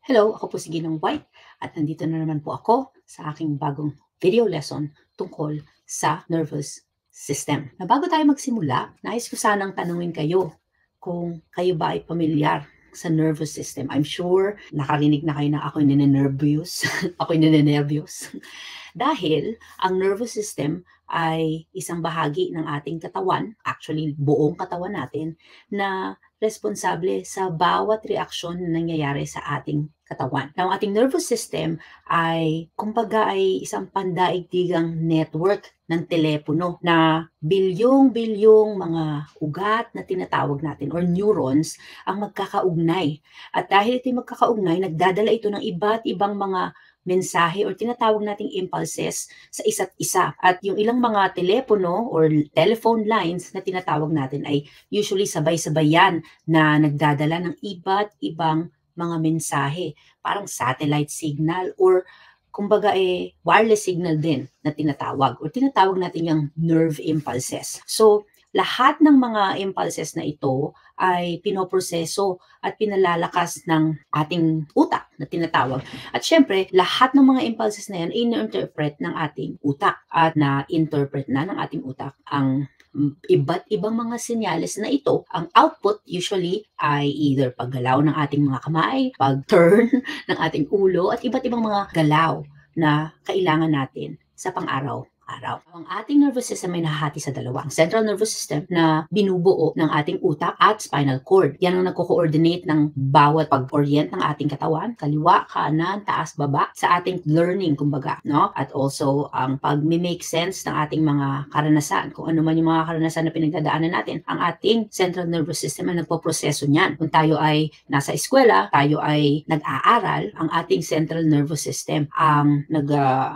Hello, ako po si Ginong White at nandito na naman po ako sa aking bagong video lesson tungkol sa nervous system. Na bago tayo magsimula, nais ko sanang tanungin kayo kung kayo ba ay pamilyar sa nervous system. I'm sure nakarinig na kayo na ako'y ninenervyos. ako'y ninenervyos. Dahil ang nervous system ay isang bahagi ng ating katawan, actually buong katawan natin, na responsable sa bawat reaksyon na nangyayari sa ating katawan. Now, ang ating nervous system ay, kumbaga ay isang pandaigdigang network ng telepono na bilyong-bilyong mga ugat na tinatawag natin or neurons ang magkakaugnay. At dahil ito'y magkakaugnay, nagdadala ito ng iba't ibang mga mensahe or tinatawag nating impulses sa isa't isa. At yung ilang mga telepono or telephone lines na tinatawag natin ay usually sabay-sabay yan na nagdadala ng iba't ibang mga mensahe. Parang satellite signal or kumbaga wireless signal din na tinatawag or tinatawag natin yung nerve impulses. So, lahat ng mga impulses na ito ay pinoproseso at pinalalakas ng ating utak na tinatawag. At syempre, lahat ng mga impulses na yan in-interpret ng ating utak at na-interpret na ng ating utak ang iba't ibang mga senyales na ito. Ang output usually ay either paggalaw ng ating mga kamay, pag-turn ng ating ulo, at iba't ibang mga galaw na kailangan natin sa pang-araw. Ang ating nervous system ay nahahati sa dalawa. Ang central nervous system na binubuo ng ating utak at spinal cord. Yan ang nagko-coordinate ng bawat pag-orient ng ating katawan, kaliwa, kanan, taas, baba, sa ating learning, kumbaga, no? At also, ang pag-make sense ng ating mga karanasan. Kung ano man yung mga karanasan na pinagdadaanan natin, ang ating central nervous system ay nagpo-proseso niyan. Kung tayo ay nasa eskwela, tayo ay nag-aaral, ang ating central nervous system ang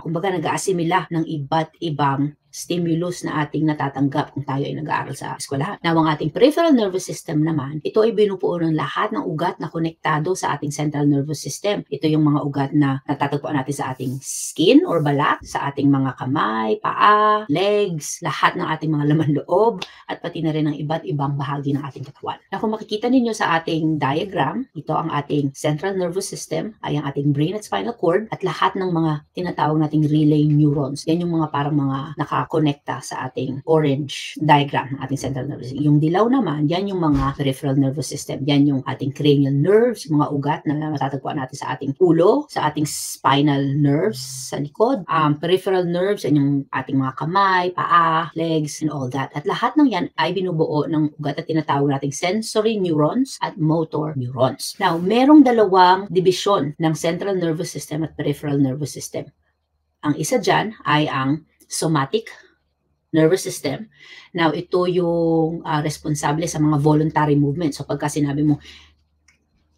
kumbaga nag-aasimila ng iba't ibang stimulus na ating natatanggap kung tayo ay nag-aaral sa eskwelahan. Now, ang ating peripheral nervous system naman, ito ay binubuo ng lahat ng ugat na konektado sa ating central nervous system. Ito yung mga ugat na natatagpuan natin sa ating skin or balat, sa ating mga kamay, paa, legs, lahat ng ating mga laman loob, at pati na rin ang iba't ibang bahagi ng ating katawan. Now, kung makikita ninyo sa ating diagram, ito ang ating central nervous system, ay ang ating brain at spinal cord, at lahat ng mga tinatawag nating relay neurons. Yan yung mga parang mga nakakonekta sa ating orange diagram ng ating central nervous system. Yung dilaw naman, yan yung mga peripheral nervous system. Yan yung ating cranial nerves, yung mga ugat na matatagpuan natin sa ating ulo, sa ating spinal nerves sa likod. Peripheral nerves, yan yung ating mga kamay, paa, legs, and all that. At lahat ng yan ay binubuo ng ugat na tinatawag nating sensory neurons at motor neurons. Now, merong dalawang dibisyon ng central nervous system at peripheral nervous system. Ang isa dyan ay ang somatic nervous system. Now, ito yung responsable sa mga voluntary movements. So, pagka sinabi mo,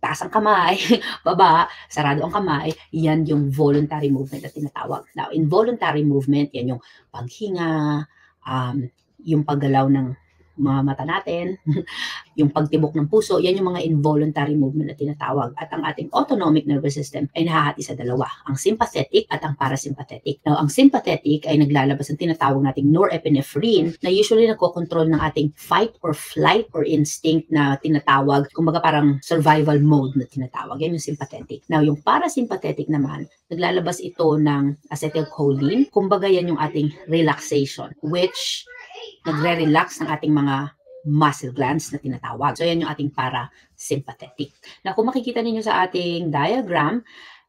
taas ang kamay, baba, sarado ang kamay, yan yung voluntary movement na tinatawag. Now, involuntary movement, yan yung paghinga, yung paggalaw ng mga mata natin, yung pagtibok ng puso, yan yung mga involuntary movement na tinatawag. At ang ating autonomic nervous system ay nahahati sa dalawa, ang sympathetic at ang parasympathetic. Now, ang sympathetic ay naglalabas ng tinatawag nating norepinephrine na usually nagkokontrol ng ating fight or flight or instinct na tinatawag, kumbaga parang survival mode na tinatawag. Yan yung sympathetic. Now, yung parasympathetic naman, naglalabas ito ng acetylcholine, kumbaga yan yung ating relaxation, which nagre-relax ng ating mga muscle glands na tinatawag. So, yan yung ating parasympathetic. Na kung makikita ninyo sa ating diagram,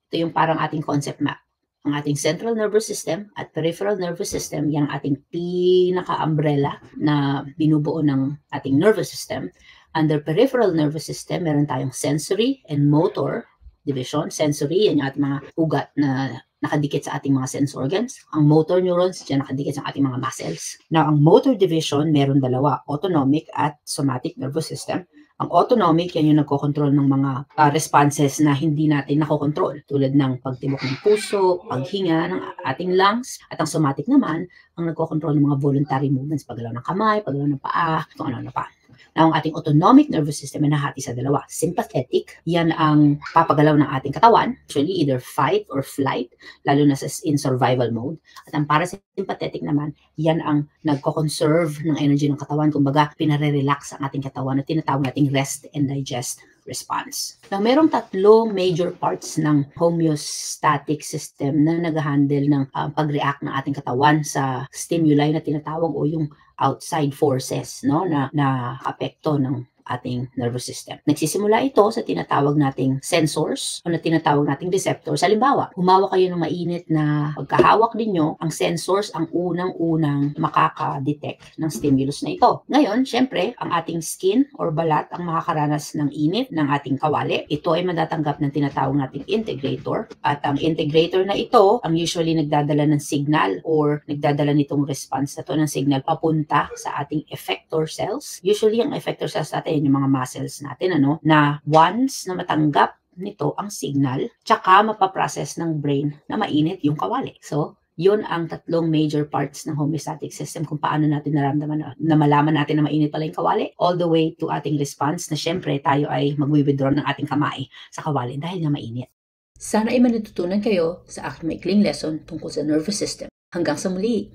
ito yung parang ating concept map. Ang ating central nervous system at peripheral nervous system, yan ang ating pinaka-umbrella na binubuo ng ating nervous system. Under peripheral nervous system, meron tayong sensory and motor division. Sensory, yan yung ating mga ugat na nakadikit sa ating mga sense organs. Ang motor neurons, dyan nakadikit sa ating mga muscles. Now, ang motor division, meron dalawa, autonomic at somatic nervous system. Ang autonomic, yan yung nagkokontrol ng mga responses na hindi natin nakokontrol, tulad ng pagtibok ng puso, paghinga ng ating lungs. At ang somatic naman, ang nagkokontrol ng mga voluntary movements, paggalaw ng kamay, paggalaw ng paa, kung ano-ano pa. Now, ang ating autonomic nervous system ay nahati sa dalawa. Sympathetic, yan ang papagalaw ng ating katawan, actually either fight or flight, lalo na in survival mode. At ang parasympathetic naman, yan ang nagko-conserve ng energy ng katawan. Kumbaga, pinare-relax ang ating katawan na tinatawag nating rest and digest response. Now, merong tatlong major parts ng homeostatic system na nag-handle ng pag-react ng ating katawan sa stimuli na tinatawag o yung outside forces, no, na apekto ng ating nervous system. Nagsisimula ito sa tinatawag nating sensors o na tinatawag nating receptors. Halimbawa, humawak kayo ng mainit na pagkahawak ninyo, ang sensors ang unang-unang makaka-detect ng stimulus na ito. Ngayon, syempre, ang ating skin or balat ang makakaranas ng init ng ating kawali. Ito ay matatanggap ng tinatawag nating integrator. At ang integrator na ito, ang usually nagdadala ng signal or nagdadala nitong response na to ng signal papunta sa ating effector cells. Usually, ang effector cells natin yung mga muscles natin, na once na matanggap nito ang signal, tsaka mapaprocess ng brain na mainit yung kawali. So, yun ang tatlong major parts ng homeostatic system kung paano natin naramdaman na malaman natin na mainit pala yung kawali, all the way to ating response na syempre tayo ay mag-withdraw ng ating kamay sa kawali dahil nga mainit. Sana ay manatutunan kayo sa aking maikling lesson tungkol sa nervous system. Hanggang sa muli!